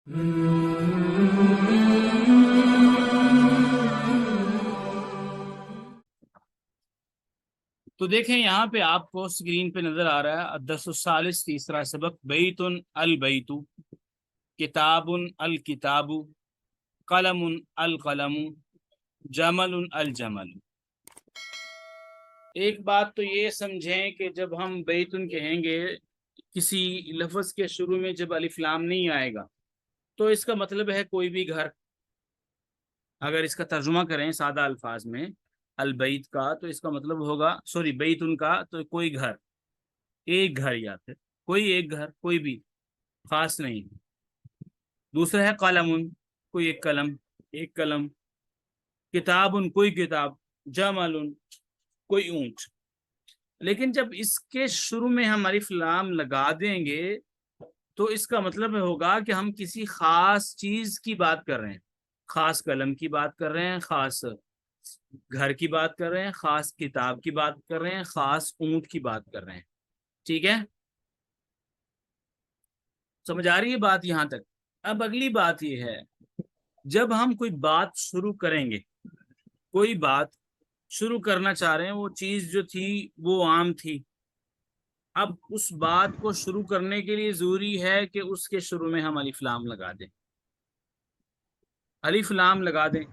تو دیکھیں یہاں پہ آپ کو اسکرین پہ نظر آ رہا ہے الدرس الثالث تیسرا سبق بیتن البیت، کتاب الکتاب، قلم القلم، جمل الجمل۔ ایک بات تو یہ سمجھیں کہ جب ہم بیتن کہیں گے کسی لفظ کے شروع میں جب الف لام نہیں آئے گا تو اس کا مطلب ہے کوئی بھی گھر۔ اگر اس کا ترجمہ کریں سادہ الفاظ میں البیت کا تو اس کا مطلب ہوگا بیتن کا تو کوئی گھر، ایک گھر، یا پھر کوئی ایک گھر، کوئی بھی خاص نہیں۔ دوسرا ہے قلم، کوئی ایک قلم، ایک قلم۔ کتاب کوئی کتاب، جمل کوئی اونٹ۔ لیکن جب اس کے شروع میں ہم الف لام لگا دیں گے تو اس کا مطلب ہوگا کہ ہم کسی خاص چیز کی بات کر رہے ہیں، خاص قلم کی بات کر رہے ہیں، خاص گھر کی بات کر رہے ہیں، خاص کتاب کی بات کر رہے ہیں، خاص اونٹ کی بات کر رہے ہیں۔ ٹھیک ہے، سمجھ آ رہی ہے بات یہاں تک؟ اب اگلی بات یہ ہے، جب ہم کوئی بات شروع کریں گے، کوئی بات شروع کرنا چاہ رہے ہیں، وہ چیز جو تھی وہ عام تھی، اب اس بات کو شروع کرنے کے لیے ضروری ہے کہ اس کے شروع میں ہم الف لام لگا دیں، الف لام لگا دیں۔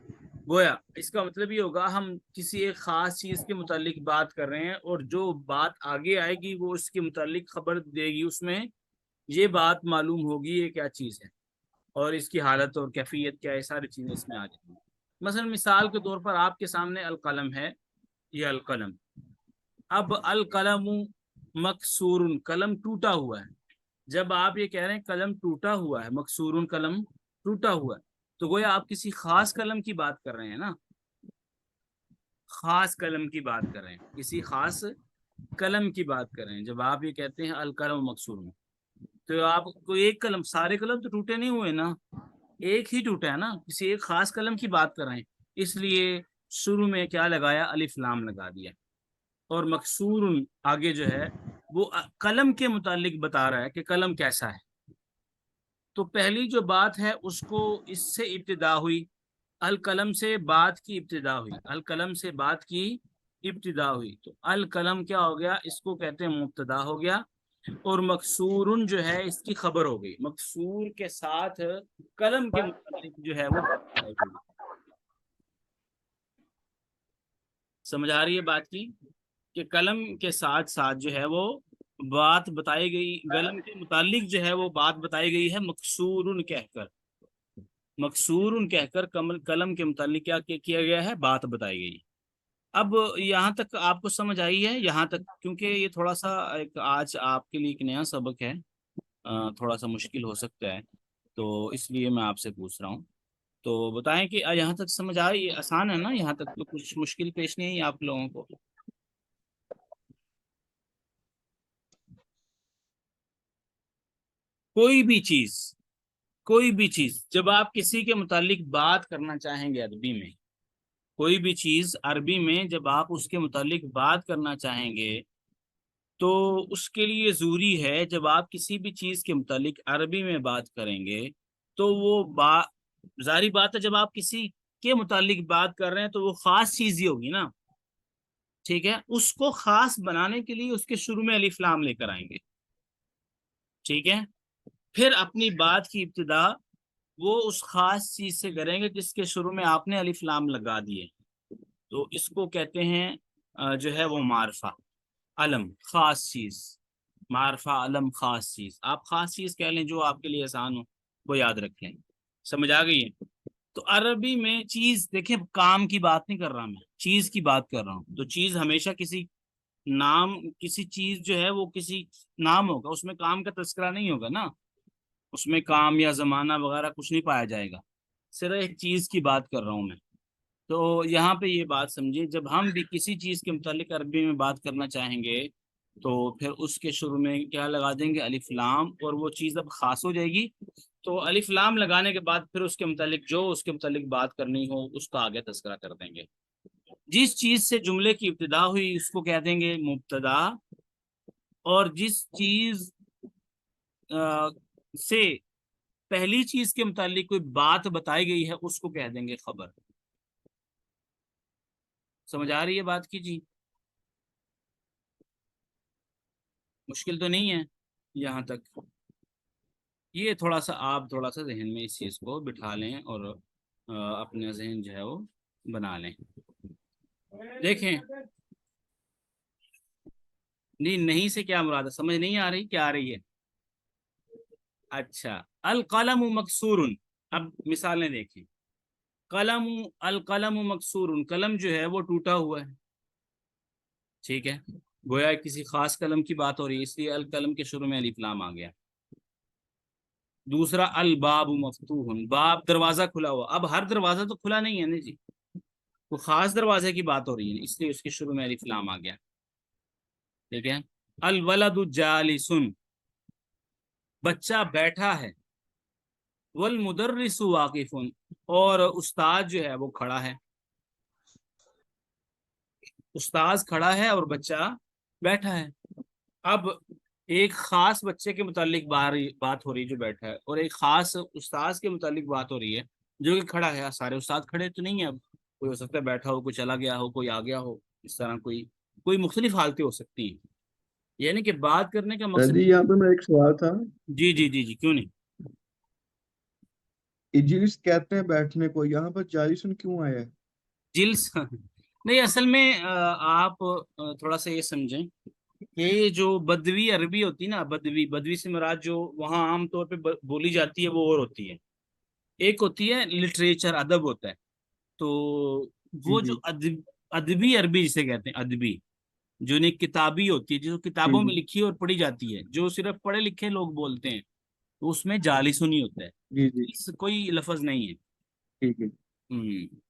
گویا اس کا مطلب یہ ہوگا ہم کسی ایک خاص چیز کے متعلق بات کر رہے ہیں اور جو بات آگے آئے گی وہ اس کے متعلق خبر دے گی، اس میں یہ بات معلوم ہوگی یہ کیا چیز ہے اور اس کی حالت اور کیفیت کیا ہے، ساری چیزیں اس میں آ جائیں گی۔ مثلا مثال کے طور پر آپ کے سامنے القلم ہے، یہ القلم۔ اب القلم مکسور، قلم ٹوٹا ہوا ہے۔ جب آپ یہ کہہ رہے ہیں قلم ٹوٹا ہوا ہے، مکسور قلم ٹوٹا ہوا ہے، تو گویا آپ کسی خاص قلم کی بات کر رہے ہیں نا، خاص قلم کی بات کر رہے ہیں، کسی خاص قلم کی بات کر رہے ہیں۔ جب آپ یہ کہتے ہیں القلم مکسور تو آپ کو ایک قلم، سارے قلم تو ٹوٹے نہیں ہوئے نا، ایک ہی ٹوٹا ہے نا، کسی ایک خاص قلم کی بات کر رہے ہیں، اس لیے شروع میں کیا لگایا، الف لام لگا دیا۔ اور مکسور آگے جو ہے وہ قلم کے متعلق بتا رہا ہے کہ قلم کیسا ہے۔ تو پہلی جو بات ہے اس کو اس سے ابتدا ہوئی، القلم سے بات کی ابتدا ہوئی، القلم سے بات کی ابتدا ہوئی، تو القلم کیا ہو گیا، اس کو کہتے ہیں مبتدا ہو گیا، اور مکسور جو ہے اس کی خبر ہو گئی، مکسور کے ساتھ قلم کے متعلق جو ہے وہ بات ہوئی۔ سمجھ آ رہی ہے بات کی کہ قلم کے ساتھ ساتھ جو ہے وہ بات بتائی گئی، قلم کے متعلق جو ہے وہ بات بتائی گئی ہے مکسور کہہ کر، مکسور کہہ کر قلم کے متعلق کیا کیا گیا ہے، بات بتائی گئی۔ اب یہاں تک آپ کو سمجھ آئی ہے یہاں تک؟ کیونکہ یہ تھوڑا سا ایک آج آپ کے لیے ایک نیا سبق ہے، تھوڑا سا مشکل ہو سکتا ہے، تو اس لیے میں آپ سے پوچھ رہا ہوں۔ تو بتائیں کہ یہاں تک سمجھ آئی؟ آسان ہے نا یہاں تک؟ تو کچھ مشکل پیش نہیں ہے آپ لوگوں کو؟ کوئی بھی چیز، کوئی بھی چیز جب آپ کسی کے متعلق بات کرنا چاہیں گے عربی میں، کوئی بھی چیز عربی میں جب آپ اس کے متعلق بات کرنا چاہیں گے تو اس کے لیے ضروری ہے جب آپ کسی بھی چیز کے متعلق عربی میں بات کریں گے تو وہ ظاہری بات ہے جب آپ کسی کے متعلق بات کر رہے ہیں تو وہ خاص چیز ہی ہوگی نا، ٹھیک ہے؟ اس کو خاص بنانے کے لیے اس کے شروع میں الف لام لے کر آئیں گے، ٹھیک ہے؟ پھر اپنی بات کی ابتدا وہ اس خاص چیز سے کریں گے جس کے شروع میں آپ نے الف لام لگا دیے، تو اس کو کہتے ہیں جو ہے وہ معرفہ، علم، خاص چیز، معرفہ، علم، خاص چیز۔ آپ خاص چیز کہہ لیں جو آپ کے لیے آسان ہو، وہ یاد رکھ لیں۔ سمجھ آ گئی ہے؟ تو عربی میں چیز، دیکھیں کام کی بات نہیں کر رہا میں، چیز کی بات کر رہا ہوں، تو چیز ہمیشہ کسی نام، کسی چیز جو ہے وہ کسی نام ہوگا، اس میں کام کا تذکرہ نہیں ہوگا نا، اس میں کام یا زمانہ وغیرہ کچھ نہیں پایا جائے گا، صرف ایک چیز کی بات کر رہا ہوں میں۔ تو یہاں پہ یہ بات سمجھیے، جب ہم بھی کسی چیز کے متعلق عربی میں بات کرنا چاہیں گے تو پھر اس کے شروع میں کیا لگا دیں گے، الف لام، اور وہ چیز اب خاص ہو جائے گی، تو الف لام لگانے کے بعد پھر اس کے متعلق جو اس کے متعلق بات کرنی ہو اس کا آگے تذکرہ کر دیں گے۔ جس چیز سے جملے کی ابتدا ہوئی اس کو کہہ دیں گے مبتدا، اور جس چیز سے پہلی چیز کے متعلق کوئی بات بتائی گئی ہے اس کو کہہ دیں گے خبر. سمجھ آ رہی ہے بات کی جی؟ مشکل تو نہیں ہے یہاں تک؟ یہ تھوڑا سا آپ تھوڑا سا ذہن میں اس چیز کو بٹھا لیں اور اپنا ذہن جو ہے وہ بنا لیں. دیکھیں نہیں سے کیا مراد ہے؟ سمجھ نہیں آ رہی؟ کیا آ رہی ہے؟ اچھا، القلم مکسور. اب مثالیں دیکھیں. قلم، القلم مکسور، قلم جو ہے وہ ٹوٹا ہوا ہے. ٹھیک ہے، گویا کسی خاص قلم کی بات ہو رہی ہے، اس لیے القلم کے شروع میں الف لام آ گیا. دوسرا الباب مفتوح، باب دروازہ کھلا ہوا. اب ہر دروازہ تو کھلا نہیں ہے نا جی، وہ خاص دروازے کی بات ہو رہی ہے اس لیے اس کے شروع میں الف لام آ گیا. ٹھیک ہے. الولد جالس، بچہ بیٹھا ہے. والمدرس واقف، اور استاد جو ہے وہ کھڑا ہے. استاد کھڑا ہے اور بچہ بیٹھا ہے. اب ایک خاص بچے کے متعلق بات ہو رہی ہے جو بیٹھا ہے، اور ایک خاص استاد کے متعلق بات ہو رہی ہے جو کہ کھڑا ہے. سارے استاد کھڑے تو نہیں ہے، اب کوئی ہو سکتا ہے بیٹھا ہو، کوئی چلا گیا ہو، کوئی آ گیا ہو. اس طرح کوئی مختلف حالتیں ہو سکتی ہیں. یعنی کہ بات کرنے کا مقصد. جی یہاں پہ میرا ایک سوال تھا. جی جی جی جی، کیوں نہیں. اجلس کہتے ہیں بیٹھنے کو، یہاں پر جالسن کیوں آیا ہے؟ جلس نہیں، اصل میں آپ تھوڑا سا یہ سمجھیں کہ یہ جو بدوی عربی ہوتی ہے نا، بدوی سے مراد جو وہاں عام طور پہ بولی جاتی ہے وہ اور ہوتی ہے. ایک ہوتی ہے لٹریچر، ادب ہوتا ہے. تو جی وہ جی جو ادبی عربی جسے کہتے ہیں، ادبی جو نہیں کتابی ہوتی ہے، جو جی کتابوں میں جی لکھی اور پڑھی جاتی ہے، جو صرف پڑھے لکھے لوگ بولتے ہیں، تو اس میں جالسونی ہوتا ہے. جی جی کوئی لفظ نہیں ہے. ٹھیک ہے.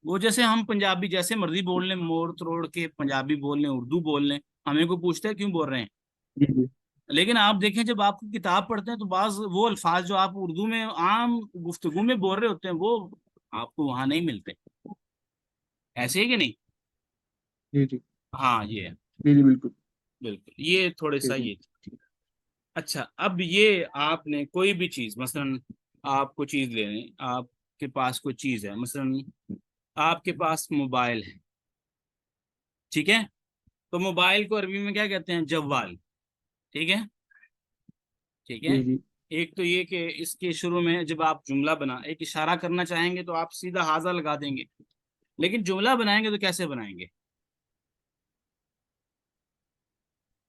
وہ جیسے ہم پنجابی جیسے مرضی بول لیں، موڑ تروڑ کے پنجابی بول لیں، اردو بول لیں، ہمیں کو پوچھتا ہے کیوں بول رہے ہیں. جی جی لیکن آپ دیکھیں جب آپ کو کتاب پڑھتے ہیں تو بعض وہ الفاظ جو آپ اردو میں عام گفتگو میں بول رہے ہوتے ہیں وہ آپ کو وہاں نہیں ملتے. ایسے ہے کہ نہیں؟ جی جی ہاں یہ ہے. جی جی بالکل بالکل، یہ تھوڑے سا ٹھیک ہے. یہ. اچھا، اب یہ آپ نے کوئی بھی چیز، مثلا آپ کو چیز لے لیں، آپ کے پاس کوئی چیز ہے، مثلا آپ کے پاس موبائل ہے. ٹھیک ہے، تو موبائل کو عربی میں کیا کہتے ہیں؟ جوال. ٹھیک ہے. ٹھیک ہے. جی جی ایک تو یہ کہ اس کے شروع میں جب آپ جملہ ایک اشارہ کرنا چاہیں گے تو آپ سیدھا حاضہ لگا دیں گے، لیکن جملہ بنائیں گے تو کیسے بنائیں گے؟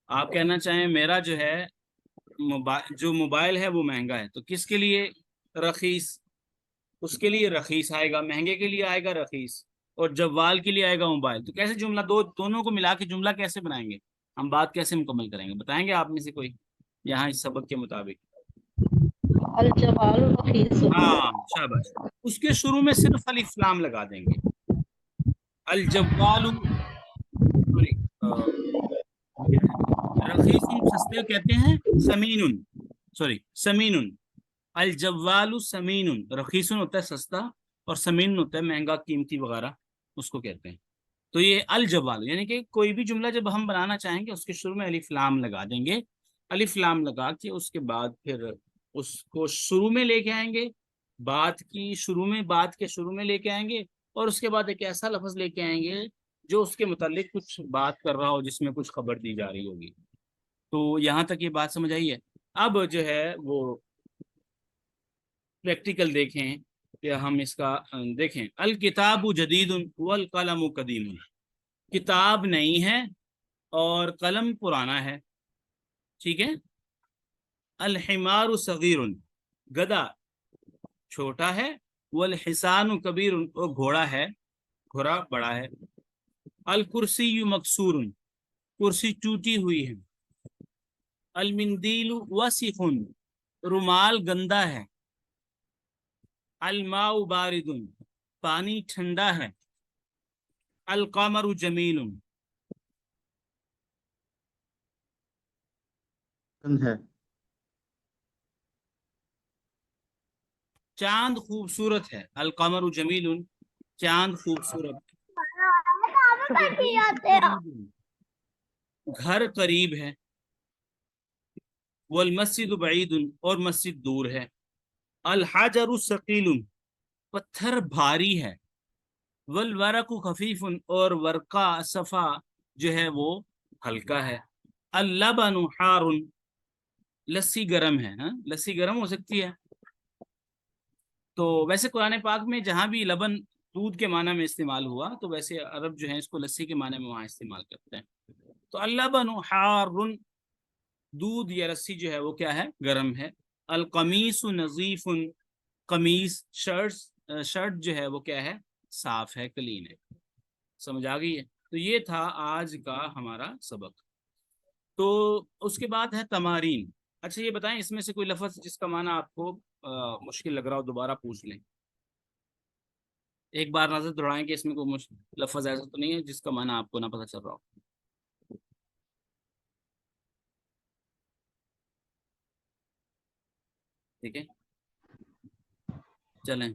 آپ کہنا چاہیں میرا جو ہے موبائل ہے وہ مہنگا ہے، تو کس کے لیے رخیص؟ اس کے لیے رخیص آئے گا، مہنگے کے لیے آئے گا رخیص، اور جوال کے لیے آئے گا موبائل. تو کیسے جملہ دونوں کو ملا کے جملہ کیسے بنائیں گے؟ ہم بات کیسے مکمل کریں گے؟ بتائیں گے آپ میں سے کوئی یہاں اس سبق کے مطابق؟ الجوال رخیص. ہاں شاباش. اس کے شروع میں صرف الف لام لگا دیں گے. الجوال، سوری، رخیص سستے کہتے ہیں، سمین، سوری سمین. الجوال سمین، رخیص ہوتا ہے سستا اور سمین ہوتا ہے مہنگا قیمتی وغیرہ، اس کو کہتے ہیں. تو یہ الجوال یعنی کہ کوئی بھی جملہ جب ہم بنانا چاہیں گے اس کے شروع میں الف لام لگا دیں گے. الف لام لگا کے اس کے بعد پھر اس کو شروع میں لے کے آئیں گے، بات کے شروع میں لے کے آئیں گے، اور اس کے بعد ایک ایسا لفظ لے کے آئیں گے جو اس کے متعلق کچھ بات کر رہا ہو، جس میں کچھ خبر دی جا رہی ہوگی. تو یہاں تک یہ بات سمجھ آئی ہے. اب جو ہے وہ پریکٹیکل دیکھیں کہ ہم اس کا دیکھیں. الکتاب جدید والقلم قدیم، کتاب نئی ہے اور قلم پرانا ہے. ٹھیک ہے. الحمار صغیر، گدھا چھوٹا ہے. والحصان کبیر، وہ گھوڑا ہے، گھوڑا بڑا ہے. الکرسی مکسور، کرسی ٹوٹی ہوئی ہے. المندیل وسخ، رومال گندا ہے. الماء بارد، پانی ٹھنڈا ہے. القمر جمیل، ہے. چاند خوبصورت ہے. القمر جمیل، چاند خوبصورت. گھر قریب ہے. والمسجد بعید، اور مسجد دور ہے. الحجر ثقیل، پتھر بھاری ہے، والورق خفیف، اور ورقہ صفا جو ہے وہ ہلکا ہے، اللبن حار، لسی گرم ہے، ہاں لسی گرم ہو سکتی ہے۔ تو ویسے قرآن پاک میں جہاں بھی لبن دودھ کے معنی میں استعمال ہوا تو ویسے عرب جو ہے اس کو لسی کے معنی میں وہاں استعمال کرتے ہیں۔ تو اللبن حار، دودھ یا لسی جو ہے وہ کیا ہے، گرم ہے۔ القمیص نظیف، قمیص شرٹ جو ہے وہ کیا ہے، صاف ہے، کلین ہے۔ سمجھ آ گئی ہے؟ تو یہ تھا آج کا ہمارا سبق۔ تو اس کے بعد ہے تمارین۔ اچھا یہ بتائیں اس میں سے کوئی لفظ جس کا معنی آپ کو مشکل لگ رہا ہو دوبارہ پوچھ لیں، ایک بار نظر دوڑائیں کہ اس میں کوئی لفظ ایسا تو نہیں ہے جس کا معنی آپ کو نہ پتہ چل رہا ہو۔ ٹھیک ہے چلیں،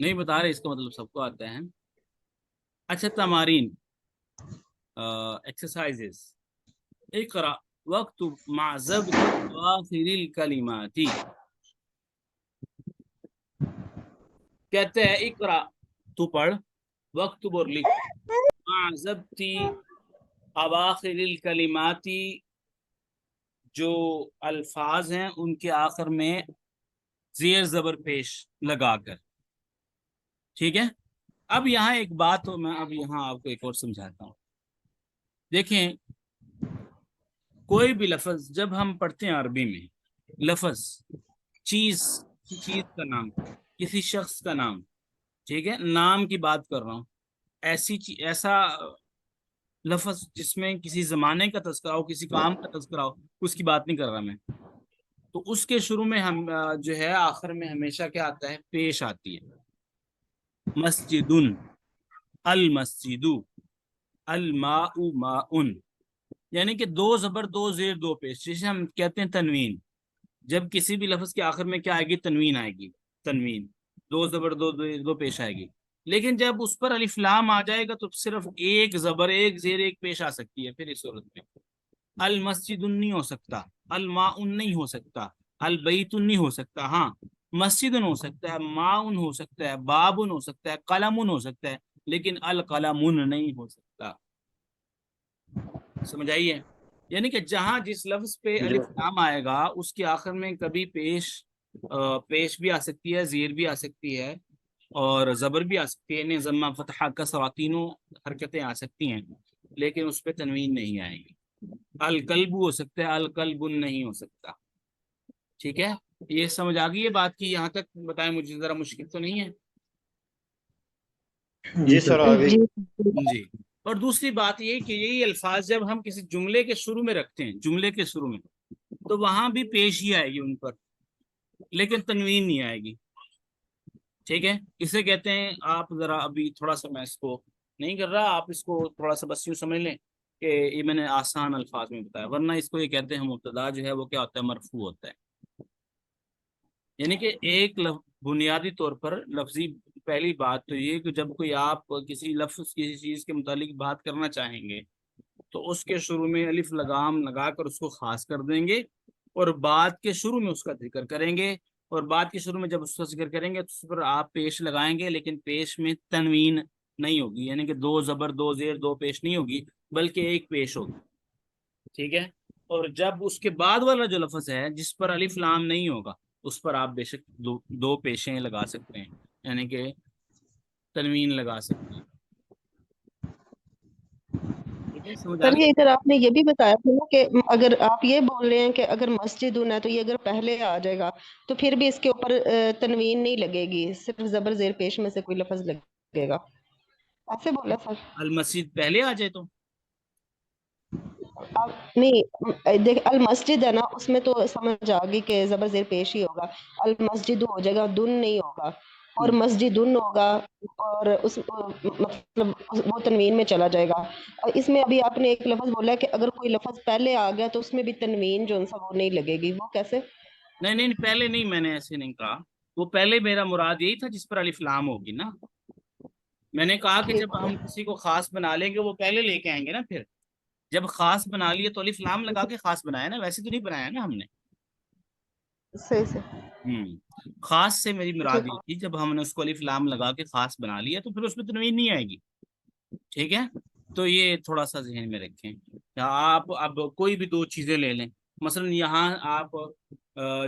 نہیں بتا رہے اس کا مطلب سب کو آتا ہے۔ اچھا تمارین، ایکسرسائزز۔ اقرا وقت مع ضبط آخر الکلمات، کہتے ہیں اقرا تو پڑھ، وقت اور لکھ، مع ضبط اواخر الکلمات، جو الفاظ ہیں ان کے آخر میں زیر زبر پیش لگا کر۔ ٹھیک ہے، اب یہاں ایک بات میں اب یہاں آپ کو ایک اور سمجھاتا ہوں۔ دیکھیں کوئی بھی لفظ جب ہم پڑھتے ہیں عربی میں، لفظ، چیز کا نام، کسی شخص کا نام، ٹھیک ہے، نام کی بات کر رہا ہوں، ایسا لفظ جس میں کسی زمانے کا تذکرہ ہو، کسی کام کا تذکرہ ہو، اس کی بات نہیں کر رہا میں، تو اس کے شروع میں ہم جو ہے آخر میں ہمیشہ کیا آتا ہے، پیش آتی ہے، مسجد، المسجد، الماء ماء، یعنی کہ دو زبر دو زیر دو پیش، جسے ہم کہتے ہیں تنوین۔ جب کسی بھی لفظ کے آخر میں کیا آئے گی، تنوین آئے گی، تنوین، دو زبر دو پیش آئے گی۔ لیکن جب اس پر الف لام آ جائے گا تو صرف ایک زبر ایک زیر ایک پیش آ سکتی ہے۔ پھر اس صورت میں المسجد نہیں ہو سکتا، الماء نہیں ہو سکتا، البیت نہیں ہو سکتا، ہاں مسجد ہو سکتا ہے، ماء ہو سکتا ہے، باب ہو سکتا ہے، قلم ہو سکتا ہے، لیکن القلم نہیں ہو سکتا۔ سمجھ آئیے؟ یعنی کہ جہاں جس لفظ پہ الف لام آئے گا اس کے آخر میں کبھی پیش بھی آ سکتی ہے، زیر بھی آ سکتی ہے، اور زبر بھی آ سکتی ہے، یعنی ضمہ فتحہ کسرہ تینوں حرکتیں آ سکتی ہیں، لیکن اس پہ تنوین نہیں آئے گی۔ الکلب ہو سکتا ہے، الکلب نہیں ہو سکتا۔ ٹھیک ہے، یہ سمجھ آ گئی ہے بات کی؟ یہاں تک بتائیں مجھے، ذرا مشکل تو نہیں ہے؟ جی سر جی جی۔ اور دوسری بات یہ کہ یہی الفاظ جب ہم کسی جملے کے شروع میں رکھتے ہیں، جملے کے شروع میں، تو وہاں بھی پیش ہی آئے گی ان پر، لیکن تنوین نہیں آئے گی۔ ٹھیک ہے، اسے کہتے ہیں، آپ ذرا ابھی تھوڑا سا میں اس کو نہیں کر رہا، آپ اس کو تھوڑا سا بس یوں سمجھ لیں کہ یہ میں نے آسان الفاظ میں بتایا، ورنہ اس کو یہ کہتے ہیں مبتدا جو ہے وہ کیا ہوتا ہے، مرفوع ہوتا ہے۔ یعنی کہ ایک بنیادی طور پر لفظی پہلی بات تو یہ کہ جب کوئی آپ کسی لفظ کسی چیز کے متعلق بات کرنا چاہیں گے تو اس کے شروع میں الف لگام لگا کر اس کو خاص کر دیں گے، اور بات کے شروع میں اس کا ذکر کریں گے، اور بات کے شروع میں جب اس کا ذکر کریں گے تو اس پر آپ پیش لگائیں گے، لیکن پیش میں تنوین نہیں ہوگی، یعنی کہ دو زبر دو زیر دو پیش نہیں ہوگی، بلکہ ایک پیش ہوگی۔ ٹھیک ہے، اور جب اس کے بعد والا جو لفظ ہے جس پر الف لام نہیں ہوگا اس پر آپ بے شک دو پیشیں لگا سکتے ہیں، یعنی کہ تنوین لگا سکتے ہیں۔ ٹھیک ہے، سمجھ آ سر گئی؟ یہ ادھر آپ نے یہ بھی بتایا تھا نا کہ اگر آپ یہ بول رہے ہیں کہ اگر مسجد ہے تو یہ اگر پہلے آ جائے گا تو پھر بھی اس کے اوپر تنوین نہیں لگے گی، صرف زبر زیر پیش میں سے کوئی لفظ لگے گا، ایسے بولا سر؟ المسجد پہلے آ جائے تو نہیں دیکھ، المسجد ہے نا، اس میں تو سمجھ آ گئی کہ زبر زیر پیش ہی ہوگا، المسجد ہو جائے گا، دن نہیں ہوگا، اور مسجد ہوگا، اور اس مطلب وہ تنوین میں چلا جائے گا۔ اور اس میں ابھی آپ نے ایک لفظ بولا کہ اگر کوئی لفظ پہلے آ گیا تو اس میں بھی تنوین جو سا وہ نہیں لگے گی، وہ کیسے؟ نہیں نہیں پہلے نہیں، میں نے ایسے نہیں کہا، وہ پہلے میرا مراد یہی تھا جس پر الف لام ہوگی نا۔ میں نے کہا کہ جب ہم کسی کو خاص بنا لیں گے وہ پہلے لے کے آئیں گے نا، پھر جب خاص بنا لیے تو الف لام لگا کے خاص بنایا نا، ویسے تو نہیں بنایا نا ہم نے۔ صحیح سے خاص سے میری مراد ٹھیک یہ ہو تھی جب ہم نے اس کو الف لام لگا کے خاص بنا لیا تو پھر اس میں تنوین نہیں آئے گی. ٹھیک ہے, تو یہ تھوڑا سا ذہن میں رکھیں. آپ اب کوئی بھی دو چیزیں لے لیں, مثلا یہاں آپ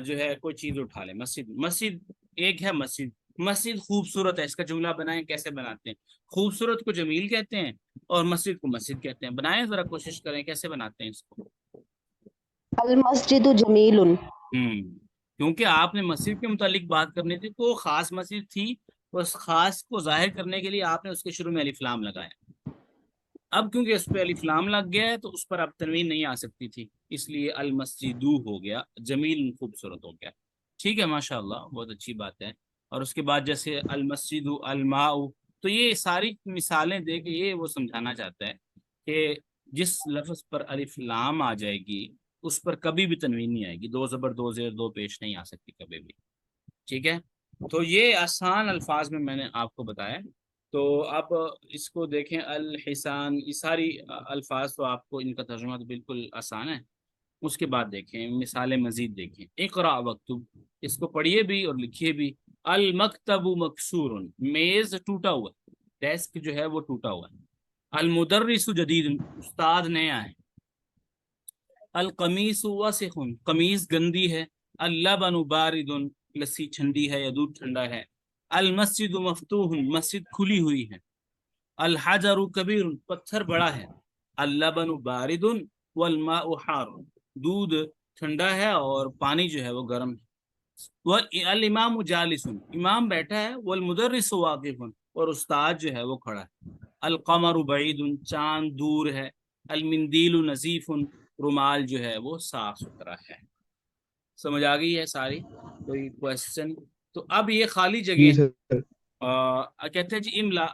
جو ہے کوئی چیز اٹھا لیں, مسجد ایک ہے, مسجد خوبصورت ہے, اس کا جملہ بنائیں. کیسے بناتے ہیں؟ خوبصورت کو جمیل کہتے ہیں اور مسجد کو مسجد کہتے ہیں. بنائیں ذرا, کوشش کریں کیسے بناتے ہیں اس کو. المسجد جمیل. کیونکہ آپ نے مسجد کے متعلق بات کرنی تھی تو خاص مسجد تھی, اس خاص کو ظاہر کرنے کے لیے آپ نے اس کے شروع میں الف لام لگایا. اب کیونکہ اس پہ الف لام لگ گیا ہے تو اس پر اب تنوین نہیں آ سکتی تھی, اس لیے المسجدو ہو گیا, جمیل خوبصورت ہو گیا. ٹھیک ہے, ماشاء اللہ, بہت اچھی بات ہے. اور اس کے بعد جیسے المسجد الماء, تو یہ ساری مثالیں دے کے یہ وہ سمجھانا چاہتا ہے کہ جس لفظ پر الف لام آ جائے گی اس پر کبھی بھی تنوین نہیں آئے گی, دو زبر دو زیر دو پیش نہیں آ سکتی کبھی بھی. ٹھیک ہے, تو یہ آسان الفاظ میں نے آپ کو بتایا. تو اب اس کو دیکھیں, الحسان, یہ ساری الفاظ تو آپ کو ان کا ترجمہ تو بالکل آسان ہے. اس کے بعد دیکھیں مثالیں مزید دیکھیں. اقرا وکتب, اس کو پڑھیے بھی اور لکھیے بھی. المکتب مکسور, میز ٹوٹا ہوا, ڈیسک جو ہے وہ ٹوٹا ہوا ہے. المدرس جدید, استاد نیا ہے. القمیص وسخ, قمیض گندی ہے. اللبن بارد, لسی ٹھنڈی ہے یا دودھ ٹھنڈا ہے. المسجد مفتوح, مسجد کھلی ہوئی ہے. الحجر کبیر, پتھر بڑا ہے. اللبن بارد والماء حار, دودھ ٹھنڈا ہے اور پانی جو ہے وہ گرم ہے. والامام جالس, امام بیٹھا ہے. والمدرس واقف, اور استاد جو ہے وہ کھڑا ہے. القمر بعید, چاند دور ہے. المندیل نظیف, رومال جو ہے وہ صاف ستھرا ہے. سمجھ آ گئی ہے ساری؟ کوئی کوشچن؟ تو اب یہ خالی جگہ جی سر. کہتے ہیں جی املا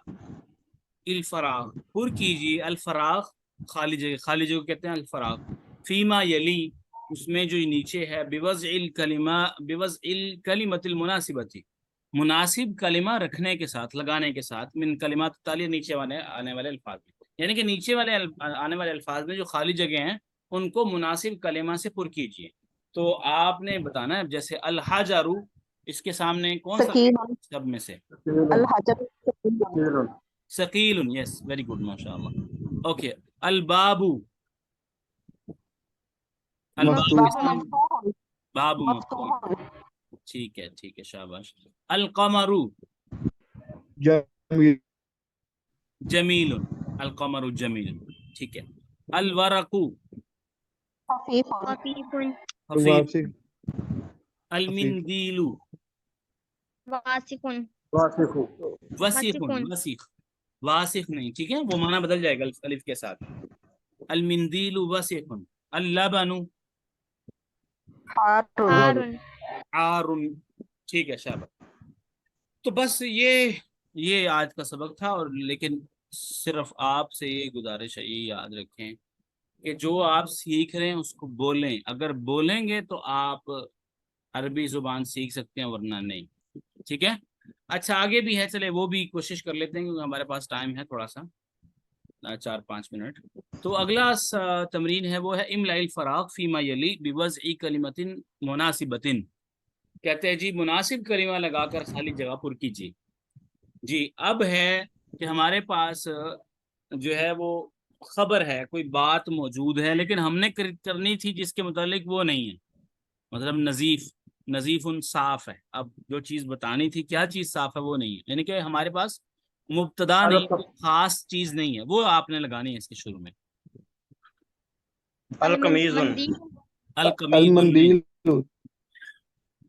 الفراغ, پر کیجیے الفراغ, خالی جگہ, خالی جگہ کہتے ہیں الفراغ. فیما یلی, اس میں جو نیچے ہے. بوضع الکلمۃ المناسبتی, مناسب کلمہ رکھنے کے ساتھ, لگانے کے ساتھ. من کلمات تالیہ, نیچے والے آنے والے الفاظ میں, یعنی کہ نیچے والے آنے والے الفاظ میں جو خالی جگہ ہیں ان کو مناسب کلمہ سے پر کیجیے. تو آپ نے بتانا ہے, جیسے الحجر, اس کے سامنے کون سا سکین. سب میں سے؟ الحجر سکین. ثقیل, یس ویری گڈ, ماشاء اللہ. اوکے, البابو, البابو مفتوح. کے سامنے مفتوح. بابو مفتوح. مفتوح. ٹھیک ہے, ٹھیک ہے, شاباش. القمر جمیل. جمیل, القمر جمیل. ٹھیک ہے. الورق خفیف. خفيف خفیف. واسع. المندیل واسق واسع. وسیخ, وسیخ, واسخ نہیں, ٹھیک ہے, وہ معنی بدل جائے گا الف کے ساتھ. المندیل وسیخ. اللبن حار. حار عار. ٹھیک ہے, شاباش. تو بس یہ آج کا سبق تھا. اور لیکن صرف آپ سے یہ گزارش ہے, یہ یاد رکھیں کہ جو آپ سیکھ رہے ہیں اس کو بولیں. اگر بولیں گے تو آپ عربی زبان سیکھ سکتے ہیں, ورنہ نہیں. ٹھیک ہے, اچھا آگے بھی ہے, چلے وہ بھی کوشش کر لیتے ہیں کیونکہ ہمارے پاس ٹائم ہے تھوڑا سا, 4-5 منٹ. تو اگلا تمرین ہے وہ ہے املا الفراغ فیما یلی بوضع کلمۃ مناسبۃ. کہتے ہیں جی مناسب کلمہ لگا کر خالی جگہ پر کیجیے. جی اب ہے کہ ہمارے پاس جو ہے وہ خبر ہے, کوئی بات موجود ہے, لیکن ہم نے کرنی تھی جس کے متعلق وہ نہیں ہے. مطلب نظیف صاف ہے. اب جو چیز بتانی تھی کیا چیز صاف ہے وہ نہیں ہے, یعنی کہ ہمارے پاس مبتدا نہیں, خاص چیز نہیں ہے, وہ آپ نے لگانی ہے اس کے شروع میں. المنديل القمیض نہیں, المندیل.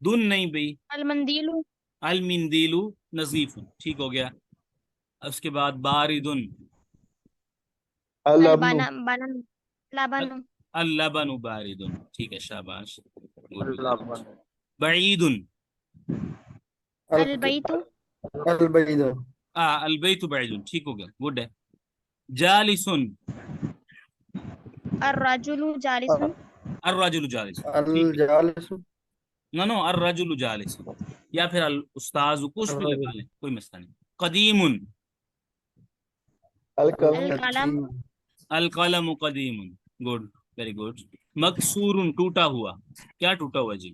دن نہیں بھائی. المنديل المندیل نظیف, ٹھیک ہو گیا. اس کے بعد باردن. اللبن. لبن اللبن باردن, ٹھیک ہے, شاباش. بعید. البيت البعید. البیت بعید, ٹھیک ہو گیا, گڈ ہے. جالس. الرجل جالس الرجل جالس, ٹھیک ہے. الجالس. نو الرجل جالس, یا پھر الاستاذ, کچھ بھی لگا لیں, کوئی مسئلہ نہیں. قدیم. القلم القلم قدیم, گڈ, ویری گڈ. مکسور, ٹوٹا ہوا, کیا ٹوٹا ہوا جی؟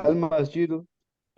المسجد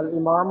الإمام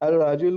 الرجل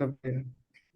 كبير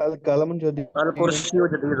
القلم جديد الكرسي جديد